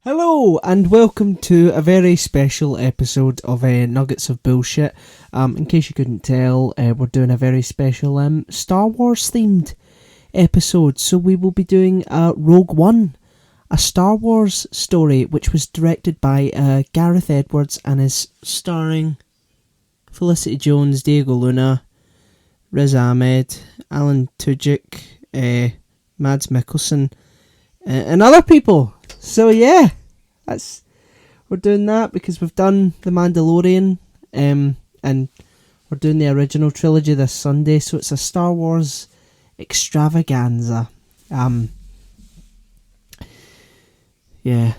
Hello and welcome to a very special episode of Nuggets of Bullshit. In case you couldn't tell, we're doing a very special Star Wars themed episode. So we will be doing Rogue One, a Star Wars story which was directed by Gareth Edwards and is starring Felicity Jones, Diego Luna, Riz Ahmed, Alan Tudyk, Mads Mikkelsen, and other people. So yeah, we're doing that because we've done The Mandalorian, and we're doing the original trilogy this Sunday. So it's a Star Wars extravaganza. Yeah.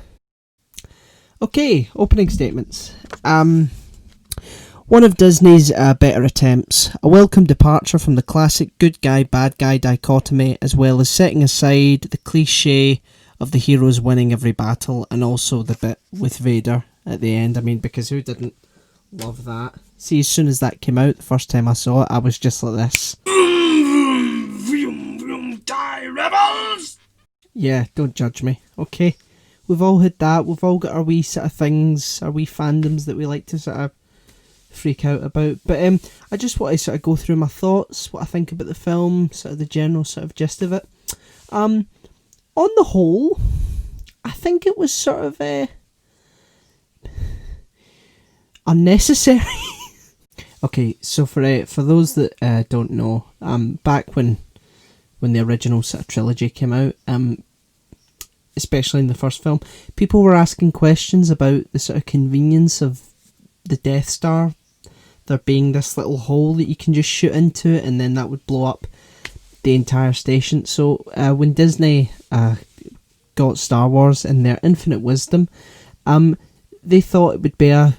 Okay, opening statements. One of Disney's better attempts, a welcome departure from the classic good guy, bad guy dichotomy, as well as setting aside the cliche of the heroes winning every battle, and also the bit with Vader at the end. I mean, because who didn't love that? See, as soon as that came out, the first time I saw it, I was just like this. Die, rebels! Yeah, don't judge me, okay? We've all had that, we've all got our wee sort of things, our wee fandoms that we like to sort of freak out about. But I just want to sort of go through my thoughts, what I think about the film, sort of the general sort of gist of it. On the whole, I think it was sort of unnecessary. Okay, so for those that don't know, back when the original sort of trilogy came out, especially in the first film, people were asking questions about the sort of convenience of the Death Star, there being this little hole that you can just shoot into it and then that would blow up the entire station. So when Disney got Star Wars in their infinite wisdom, they thought it would be a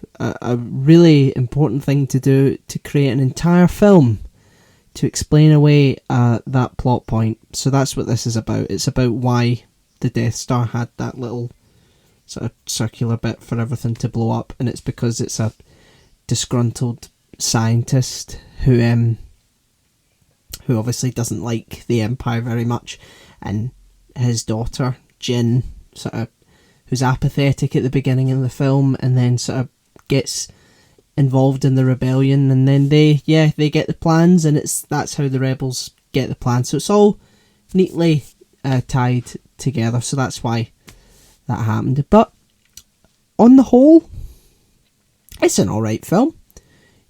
really important thing to do to create an entire film to explain away that plot point. So that's what this is about. It's about why the Death Star had that little sort of circular bit for everything to blow up, and it's because it's a disgruntled scientist who obviously doesn't like the Empire very much, and his daughter Jyn, sort of, who's apathetic at the beginning of the film, and then sort of gets involved in the rebellion, and then they get the plans, and that's how the rebels get the plans. So it's all neatly tied together. So that's why that happened. But on the whole, it's an alright film.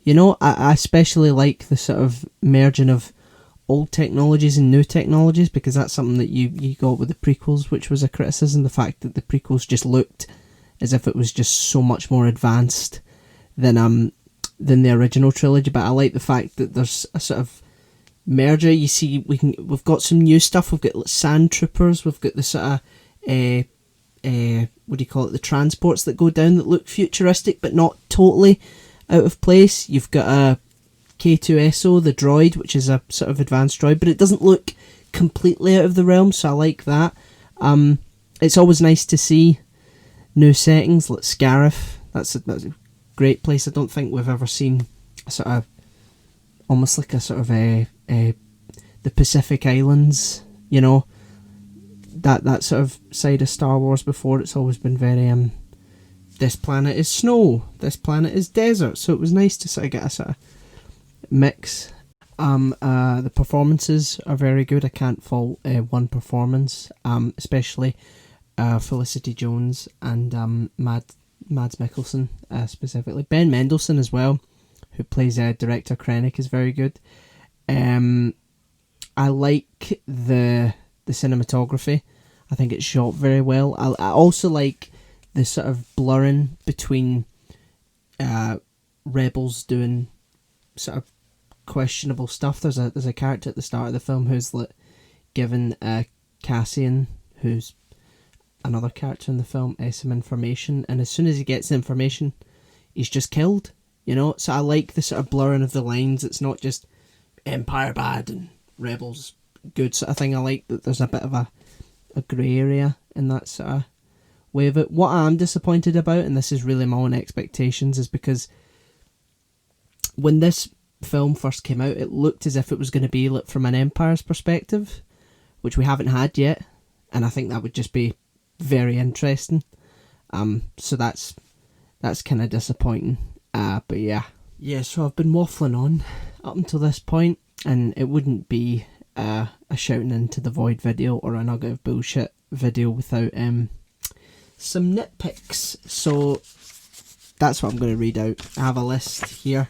You know, I especially like the sort of merging of old technologies and new technologies, because that's something that you got with the prequels, which was a criticism, the fact that the prequels just looked as if it was just so much more advanced than the original trilogy. But I like the fact that there's a sort of merger. You see, we've got some new stuff. We've got sand troopers. We've got the sort of what do you call it? The transports that go down that look futuristic but not totally out of place. You've got a K2SO, the droid, which is a sort of advanced droid, but it doesn't look completely out of the realm. So I like that. It's always nice to see new settings like Scarif. That's a great place. I don't think we've ever seen a sort of almost like a sort of the Pacific Islands, you know, that sort of side of Star Wars before. It's always been very this planet is snow, this planet is desert. So it was nice to sort of get a sort of mix. The performances are very good. I can't fault one performance, especially Felicity Jones and Mads Mikkelsen specifically. Ben Mendelsohn as well, who plays Director Krennic, is very good. I like the cinematography. I think it's shot very well. I also like the sort of blurring between rebels doing sort of questionable stuff. There's a character at the start of the film who's like given Cassian, who's another character in the film, some information, and as soon as he gets the information, he's just killed. You know, so I like the sort of blurring of the lines. It's not just Empire bad and Rebels good sort of thing. I like that there's a bit of a grey area in that sort of way of it. What I'm disappointed about, and this is really my own expectations, is because when this film first came out, it looked as if it was going to be like from an Empire's perspective, which we haven't had yet, and I think that would just be very interesting. So that's kind of disappointing. But yeah. So I've been waffling on up until this point, and it wouldn't be a shouting into the void video or a nugget of bullshit video without some nitpicks. So that's what I'm going to read out. I have a list here.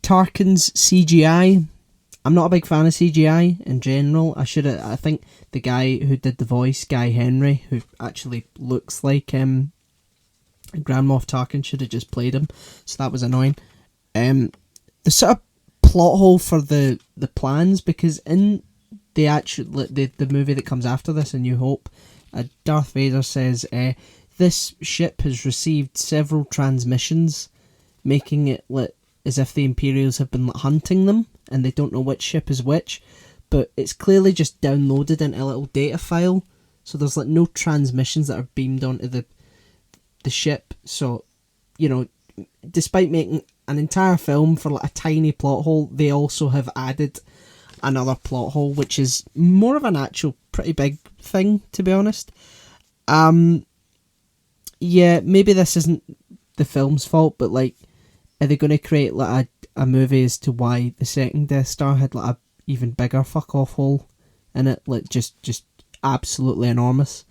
Tarkin's CGI. I'm not a big fan of CGI in general. I think the guy who did the voice, Guy Henry, who actually looks like Grand Moff Tarkin, should have just played him. So that was annoying. The sort of plot hole for the plans, because in the movie that comes after this, A New Hope, Darth Vader says this ship has received several transmissions, making it as if the Imperials have been hunting them, and they don't know which ship is which, but it's clearly just downloaded into a little data file, so there's no transmissions that are beamed onto the ship. So, despite making an entire film for a tiny plot hole, they also have added another plot hole, which is more of an actual pretty big thing, to be honest. Maybe this isn't the film's fault, but are they going to create a movie as to why the second Death Star had a even bigger fuck off hole in it, just absolutely enormous?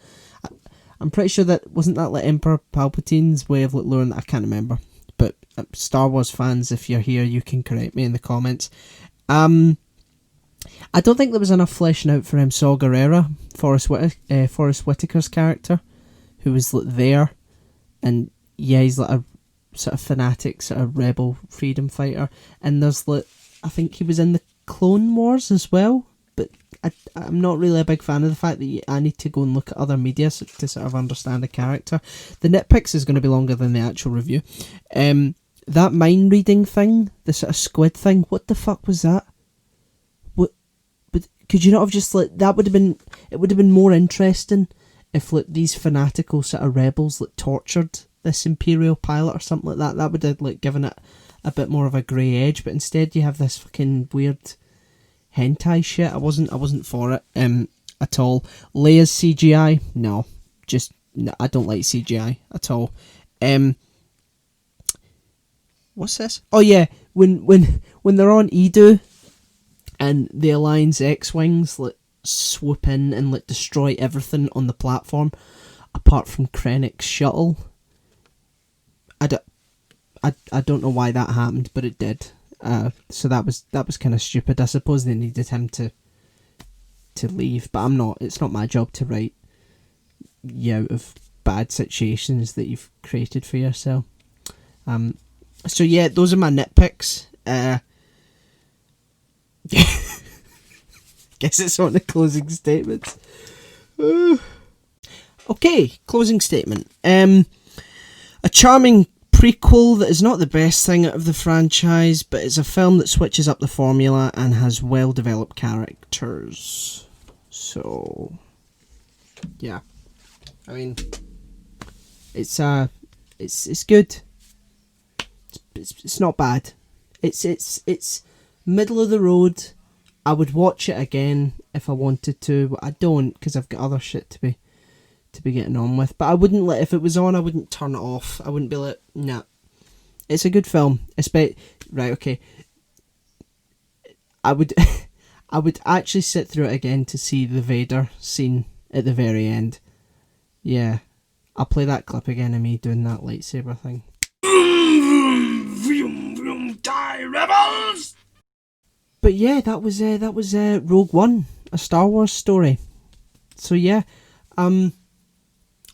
I'm pretty sure that wasn't that Emperor Palpatine's way of luring that. I can't remember, but Star Wars fans, if you're here, you can correct me in the comments. I don't think there was enough fleshing out for Saw Gerrera, Forrest Whitaker's character, who was there, and he's a sort of fanatic, sort of rebel freedom fighter, and there's I think he was in the Clone Wars as well, but I'm not really a big fan of the fact that I need to go and look at other media to sort of understand the character. The nitpicks is going to be longer than the actual review. That mind reading thing, the sort of squid thing, what the fuck was that? What? But could you not have just that would have been? It would have been more interesting if these fanatical sort of rebels tortured this Imperial pilot or something like that. That would have given it a bit more of a grey edge. But instead, you have this fucking weird hentai shit. I wasn't for it at all. Leia's CGI, no, I don't like CGI at all. What's this? Oh yeah, when they're on Edo, and the Alliance X-wings swoop in and destroy everything on the platform, apart from Krennic's shuttle. I don't know why that happened, but it did. So that was kind of stupid. I suppose they needed him to leave, but it's not my job to write you out of bad situations that you've created for yourself. So yeah, those are my nitpicks. Guess it's on the closing statement. Okay, closing statement. A charming prequel that is not the best thing out of the franchise, but it's a film that switches up the formula and has well developed characters. So yeah, I mean, it's good. It's not bad. It's middle of the road. I would watch it again if I wanted to, but I don't, because I've got other shit to be getting on with. But I wouldn't if it was on, I wouldn't turn it off. I wouldn't be like, nah. It's a good film. Right, okay. I would actually sit through it again to see the Vader scene at the very end. Yeah. I'll play that clip again of me doing that lightsaber thing. Die, rebels! But yeah, that was Rogue One, a Star Wars story. So yeah,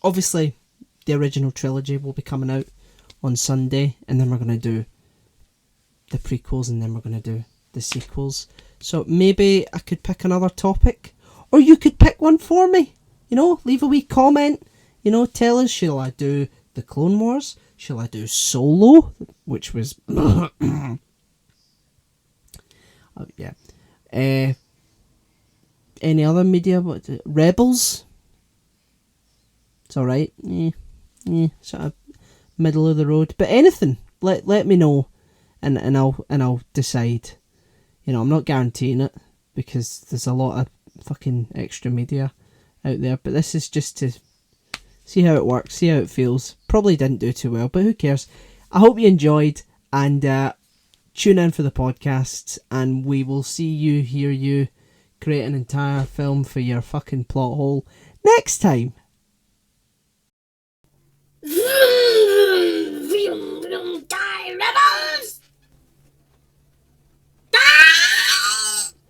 obviously the original trilogy will be coming out on Sunday, and then we're going to do the prequels, and then we're going to do the sequels. So maybe I could pick another topic, or you could pick one for me. Leave a wee comment. Tell us, shall I do the Clone Wars? Shall I do Solo, which was yeah. Any other media? Rebels? It's alright. Sort of middle of the road. But anything, let me know and I'll decide. You know, I'm not guaranteeing it because there's a lot of fucking extra media out there, but this is just to see how it works, see how it feels. Probably didn't do too well, but who cares? I hope you enjoyed, and tune in for the podcasts, and we will see you, hear you, create an entire film for your fucking plot hole next time.